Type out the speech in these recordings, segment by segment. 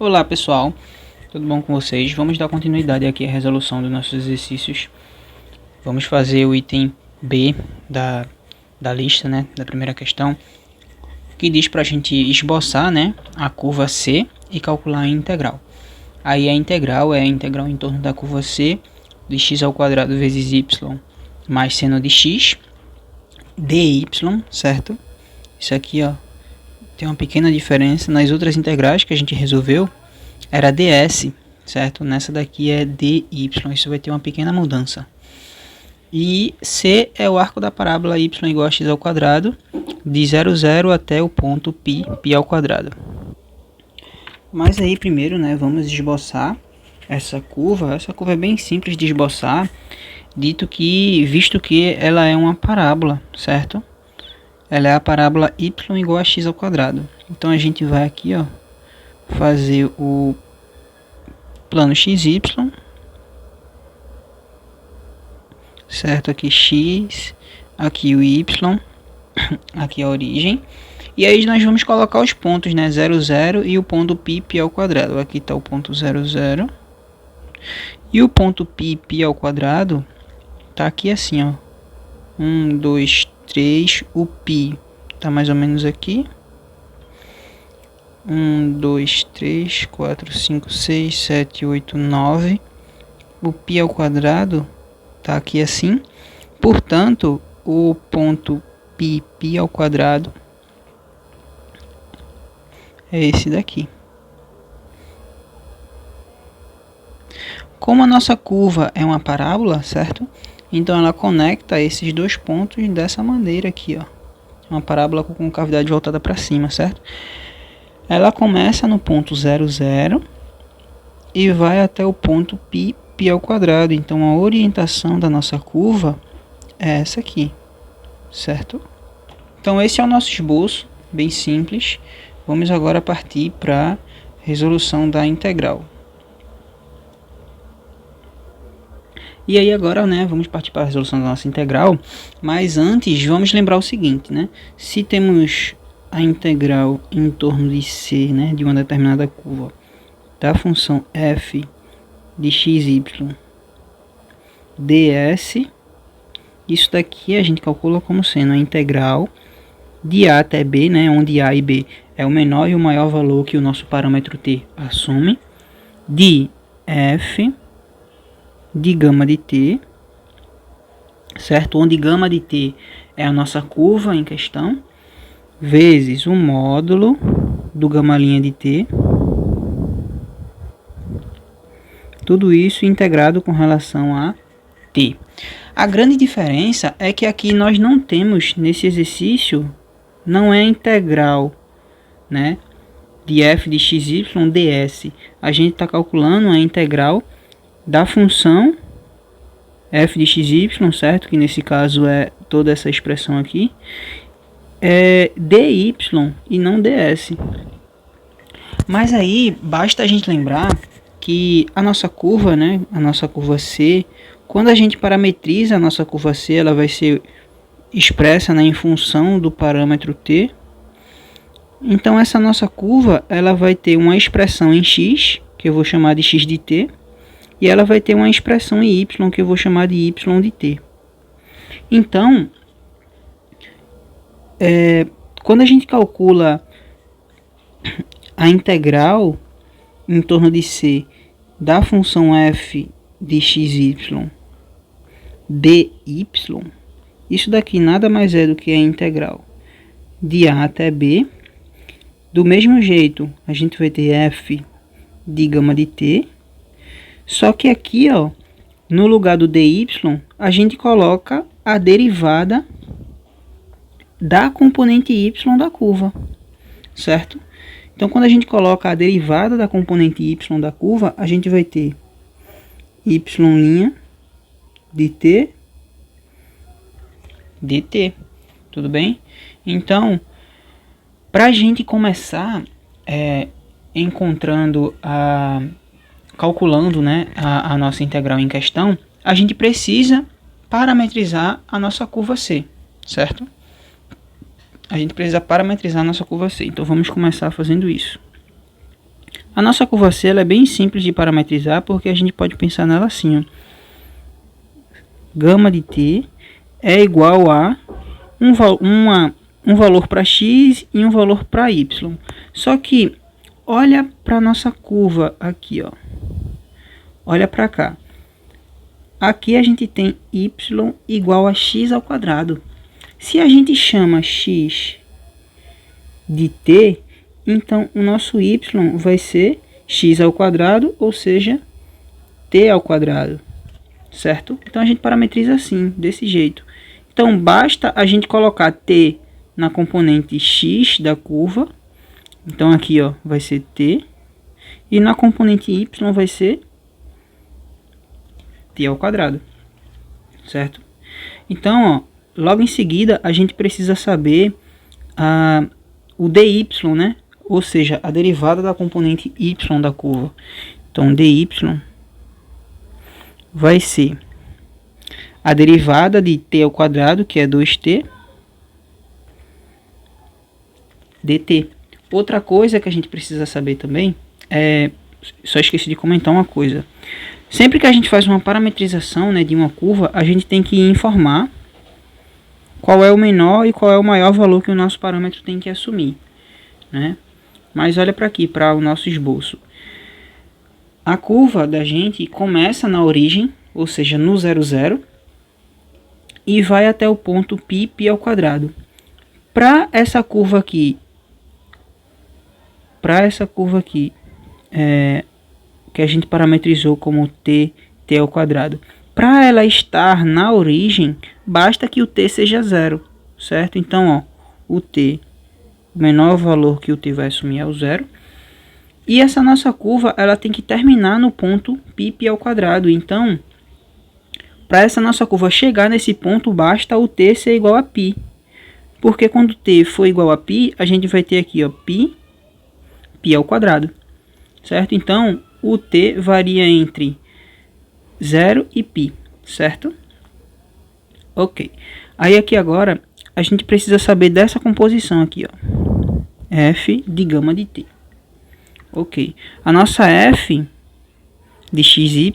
Olá pessoal, tudo bom com vocês? Vamos dar continuidade aqui à resolução dos nossos exercícios. Vamos fazer o item B da lista, né, da primeira questão, que diz para a gente esboçar, né, a curva C e calcular a integral. Aí a integral é a integral em torno da curva C de x ao quadrado vezes y mais seno de x dy, certo? Isso aqui, ó, tem uma pequena diferença. Nas outras integrais que a gente resolveu era ds, certo? Nessa daqui é dy, isso vai ter uma pequena mudança. E C é o arco da parábola y igual a x ao quadrado, de 0, 0 até o ponto π ao quadrado. Mas aí primeiro, né, vamos esboçar essa curva. Essa curva é bem simples de esboçar, visto que ela é uma parábola, certo? Ela é a parábola y igual a x ao quadrado. Então a gente vai aqui, ó, fazer o plano xy, certo? Aqui x, aqui o y, aqui a origem. E aí nós vamos colocar os pontos, né? 0, 0 e o ponto π ao quadrado. Aqui está o ponto 0, 0. E o ponto π ao quadrado tá aqui assim, ó. 1, 2, 3. O π tá mais ou menos aqui. 1, 2, 3, 4, 5, 6, 7, 8, 9. O π ao quadrado tá aqui assim. Portanto, o ponto π ao quadrado é esse daqui. Como a nossa curva é uma parábola, certo? Então ela conecta esses dois pontos dessa maneira aqui, ó. Uma parábola com concavidade voltada para cima, certo? Ela começa no ponto 0, 0 e vai até o ponto π ao quadrado. Então a orientação da nossa curva é essa aqui, certo? Então esse é o nosso esboço, bem simples. Vamos agora partir para a resolução da integral. E aí agora, né, vamos partir para a resolução da nossa integral, mas antes vamos lembrar o seguinte, né? Se temos a integral em torno de C, né, de uma determinada curva, da função f de xy ds, isso daqui a gente calcula como sendo a integral de a até b, né, onde a e b é o menor e o maior valor que o nosso parâmetro t assume, de f de gama de t, certo? Onde gama de t é a nossa curva em questão, vezes o módulo do gama' de t, tudo isso integrado com relação a t. A grande diferença é que aqui nós não temos, nesse exercício, não é integral, né, de f de xy ds. A gente está calculando a integral da função f de xy, certo? Que nesse caso é toda essa expressão aqui, é dy e não ds. Mas aí basta a gente lembrar que a nossa curva, né, a nossa curva C, quando a gente parametriza a nossa curva C, ela vai ser expressa, né, em função do parâmetro t. Então essa nossa curva, ela vai ter uma expressão em x, que eu vou chamar de x de t, e ela vai ter uma expressão em y, que eu vou chamar de y de t. Então, quando a gente calcula a integral em torno de C da função f de xy dy, isso daqui nada mais é do que a integral de a até b. Do mesmo jeito, a gente vai ter f de gama de t, só que aqui, ó, no lugar do dy, a gente coloca a derivada da componente y da curva, certo? Então, quando a gente coloca a derivada da componente y da curva, a gente vai ter y' de t dt, tudo bem? Então, para a gente começar calculando, né, a nossa integral em questão, a gente precisa parametrizar a nossa curva C, certo? A gente precisa parametrizar a nossa curva C. Então vamos começar fazendo isso. A nossa curva C ela é bem simples de parametrizar, porque a gente pode pensar nela assim, ó. Gama de t é igual a um valor para x e um valor para y. Só que olha para nossa curva aqui, ó. Olha para cá. Aqui a gente tem y igual a x ao quadrado. Se a gente chama x de t, então o nosso y vai ser x ao quadrado, ou seja, t ao quadrado, certo? Então a gente parametriza assim, desse jeito. Então basta a gente colocar t na componente x da curva. Então aqui, ó, vai ser t, e na componente y vai ser t ao quadrado, certo? Então, ó, logo em seguida a gente precisa saber o dy, né? Ou seja, a derivada da componente y da curva. Então dy vai ser a derivada de t ao quadrado, que é 2t, dt. Outra coisa que a gente precisa saber também só esqueci de comentar uma coisa. Sempre que a gente faz uma parametrização, né, de uma curva, a gente tem que informar qual é o menor e qual é o maior valor que o nosso parâmetro tem que assumir, né? Mas olha para aqui, para o nosso esboço. A curva da gente começa na origem, ou seja, no 0, 0, e vai até o ponto π ao quadrado. Para essa curva aqui, que a gente parametrizou como t ao quadrado, para ela estar na origem, basta que o t seja 0, certo? Então, ó, o menor valor que o t vai assumir é o 0. E essa nossa curva, ela tem que terminar no ponto π ao quadrado. Então, para essa nossa curva chegar nesse ponto, basta o t ser igual a π. Porque quando t for igual a π, a gente vai ter aqui, ó, π ao quadrado, certo? Então, o t varia entre 0 e π, certo? Ok. Aí aqui agora, a gente precisa saber dessa composição aqui, ó. F de gama de t. Ok. A nossa f de xy,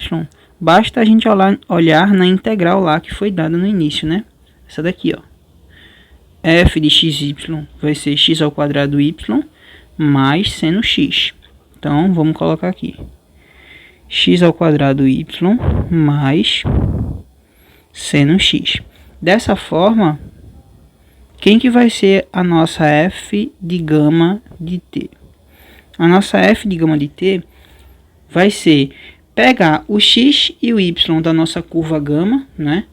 basta a gente olhar na integral lá que foi dada no início, né? Essa daqui, ó. F de xy vai ser x ao quadrado y mais seno x. Então, vamos colocar aqui. X ao quadrado y mais seno x. Dessa forma, quem que vai ser a nossa f de gama de t? A nossa f de gama de t vai ser pegar o x e o y da nossa curva gama, né?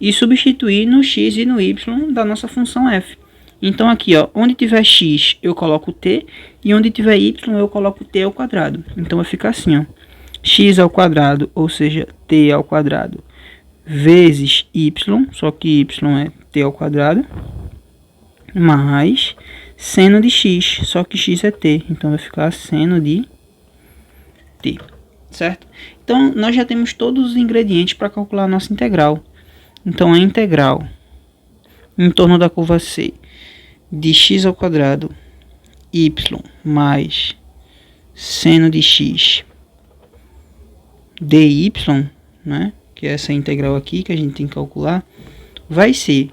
E substituir no x e no y da nossa função f. Então aqui, ó, onde tiver x eu coloco t e onde tiver y eu coloco t ao quadrado. Então vai ficar assim, ó, x ao quadrado, ou seja, t ao quadrado, vezes y, só que y é t ao quadrado, mais seno de x, só que x é t, então vai ficar seno de t, certo? Então nós já temos todos os ingredientes para calcular a nossa integral. Então a integral em torno da curva C de x ao quadrado y mais seno de x dy, né, que é essa integral aqui que a gente tem que calcular, vai ser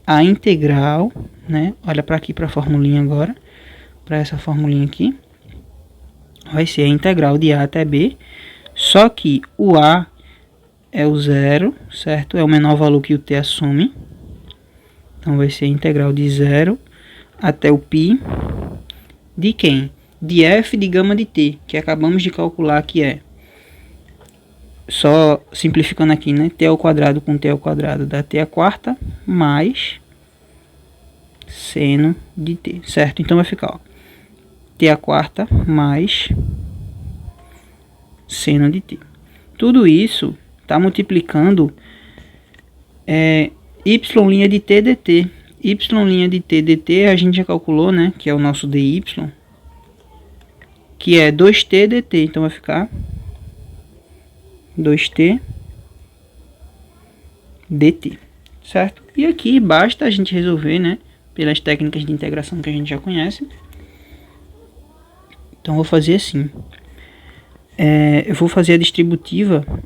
a integral, né, olha para aqui para a formulinha agora, para essa formulinha aqui, vai ser a integral de a até b, só que o a é o 0, certo? É o menor valor que o t assume. Então vai ser a integral de 0 até o π de quem? De f de gama de t, que acabamos de calcular, que é, só simplificando aqui, né? T ao quadrado com t ao quadrado dá t à quarta mais seno de t, certo? Então vai ficar, ó, t à quarta mais seno de t. Tudo isso está multiplicando y' de t dt. Y' de t dt a gente já calculou, né? Que é o nosso dy, que é 2t dt. Então vai ficar 2t dt, certo? E aqui basta a gente resolver, né? Pelas técnicas de integração que a gente já conhece. Então eu vou fazer assim. Eu vou fazer a distributiva. Vou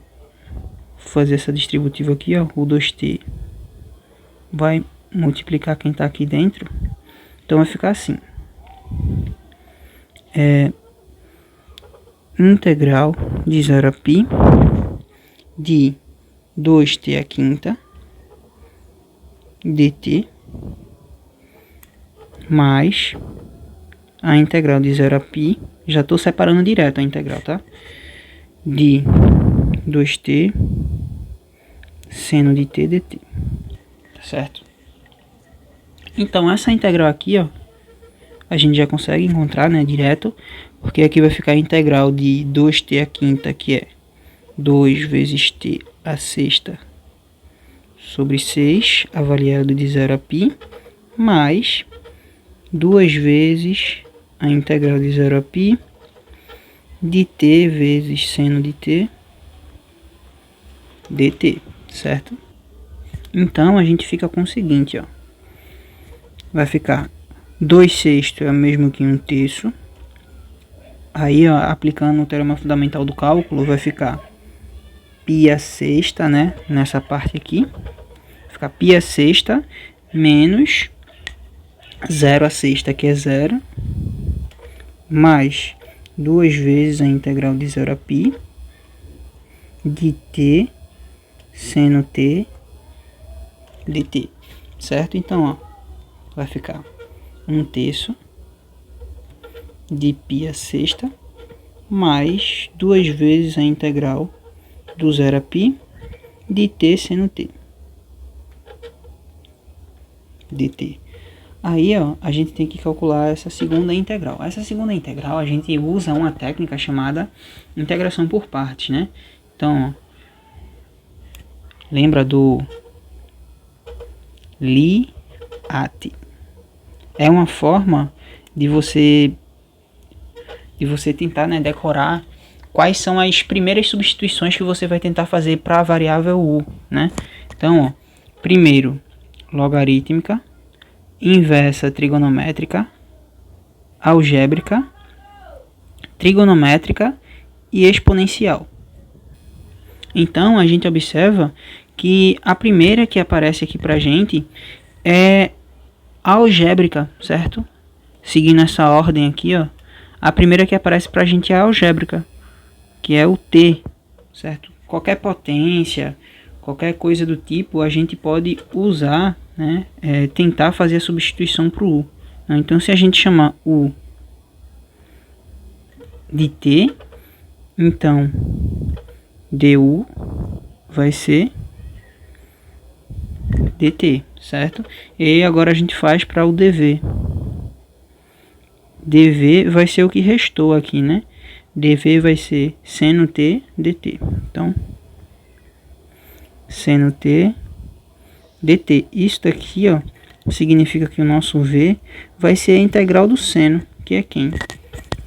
fazer essa distributiva aqui, ó. O 2t vai multiplicar quem está aqui dentro. Então vai ficar assim. Integral de 0 a π de 2t à quinta dt mais a integral de 0 a π, já estou separando direto a integral, tá? De 2t seno de t dt, tá certo? Então essa integral aqui, ó, a gente já consegue encontrar, né, direto, porque aqui vai ficar a integral de 2t à quinta, que é 2 vezes t à sexta sobre 6, avaliado de 0 a π, mais 2 vezes a integral de 0 a π de t vezes seno de t dt, certo? Então a gente fica com o seguinte, ó, vai ficar 2 sextos é o mesmo que 1 terço. Aí, ó, aplicando o teorema fundamental do cálculo, vai ficar π à sexta, né, nessa parte aqui, vai ficar π à sexta menos 0 à sexta, que é 0, mais 2 vezes a integral de 0 a π de t seno t dt, certo? Então, ó, vai ficar 1 terço de π à sexta mais 2 vezes a integral do 0 a π de t seno t dt. Aí, ó, a gente tem que calcular essa segunda integral. Essa segunda integral a gente usa uma técnica chamada integração por partes, né? Então, ó, lembra do LIAT? É uma forma de você tentar, né, decorar quais são as primeiras substituições que você vai tentar fazer para a variável u, né? Então, ó, primeiro, logarítmica, inversa trigonométrica, algébrica, trigonométrica e exponencial. Então, a gente observa que a primeira que aparece aqui pra gente é algébrica, certo? Seguindo essa ordem aqui, ó, a primeira que aparece pra gente é a algébrica, que é o t, certo? Qualquer potência, qualquer coisa do tipo, a gente pode usar, né, tentar fazer a substituição para o u. Então, se a gente chamar u de t, então du vai ser dt, certo? E agora a gente faz para o dv. dv vai ser o que restou aqui, né? dv vai ser seno t dt. Então, seno t dt. Isso daqui, ó, significa que o nosso v vai ser a integral do seno, que é quem?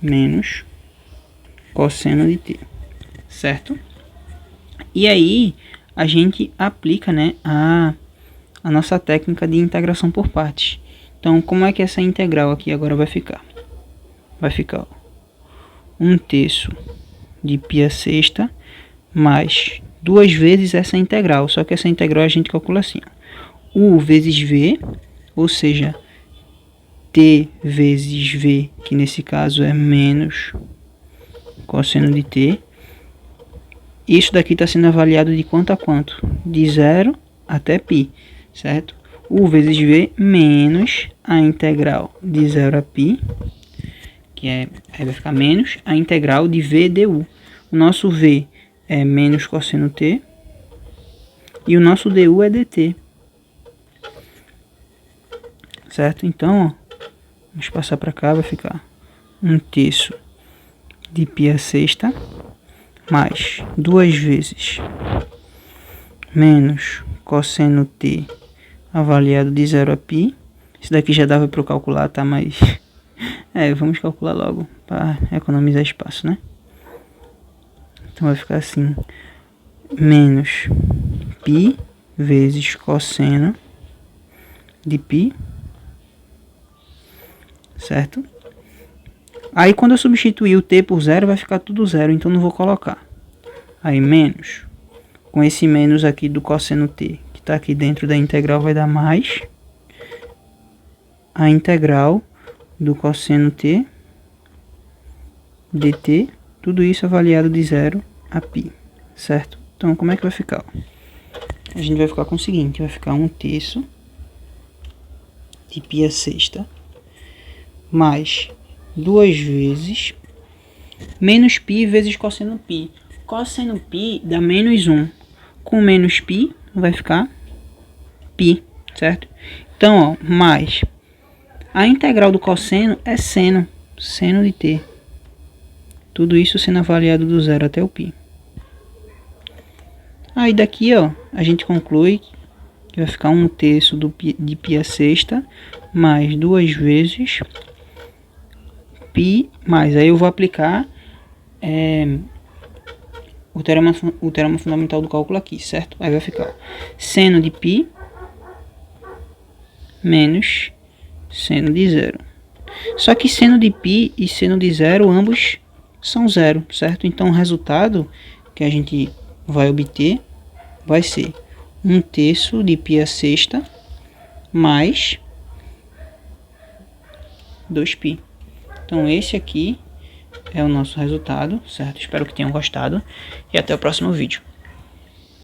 Menos cosseno de t, certo? E aí a gente aplica, né, a nossa técnica de integração por partes. Então, como é que essa integral aqui agora vai ficar? Vai ficar, ó, 1 terço de π à sexta mais 2 vezes essa integral. Só que essa integral a gente calcula assim, ó, u vezes v, ou seja, t vezes v, que nesse caso é menos cosseno de t. Isso daqui está sendo avaliado de quanto a quanto? De 0 até π, certo? U vezes v menos a integral de 0 a π, que aí vai ficar menos a integral de v du. O nosso v é menos cosseno t e o nosso du é dt, certo? Então, ó, vamos passar para cá, vai ficar 1 terço de π à sexta mais 2 vezes menos cosseno t avaliado de 0 a π. Isso daqui já dava para eu calcular, tá? Mas vamos calcular logo para economizar espaço, né? Então vai ficar assim, menos π vezes cosseno de π, certo? Aí quando eu substituir o t por zero, vai ficar tudo zero, então não vou colocar. Aí menos, com esse menos aqui do cosseno t, que está aqui dentro da integral, vai dar mais a integral do cosseno t dt, tudo isso avaliado de 0 a π, certo? Então como é que vai ficar? A gente vai ficar com o seguinte, vai ficar 1/3 de π a sexta mais 2 vezes menos π vezes cosseno π. Cosseno π dá menos 1. Com menos π vai ficar π, certo? Então, ó, mais a integral do cosseno é seno, seno de t. Tudo isso sendo avaliado do 0 até o π. Aí daqui, ó, a gente conclui que vai ficar 1/3 de π a sexta mais 2 vezes π, mais aí eu vou aplicar o teorema fundamental do cálculo aqui, certo? Aí vai ficar ó, seno de π menos seno de 0. Só que seno de π e seno de 0 ambos são 0, certo? Então o resultado que a gente vai obter vai ser 1/3 de π a sexta mais 2π. Então esse aqui é o nosso resultado, certo? Espero que tenham gostado e até o próximo vídeo.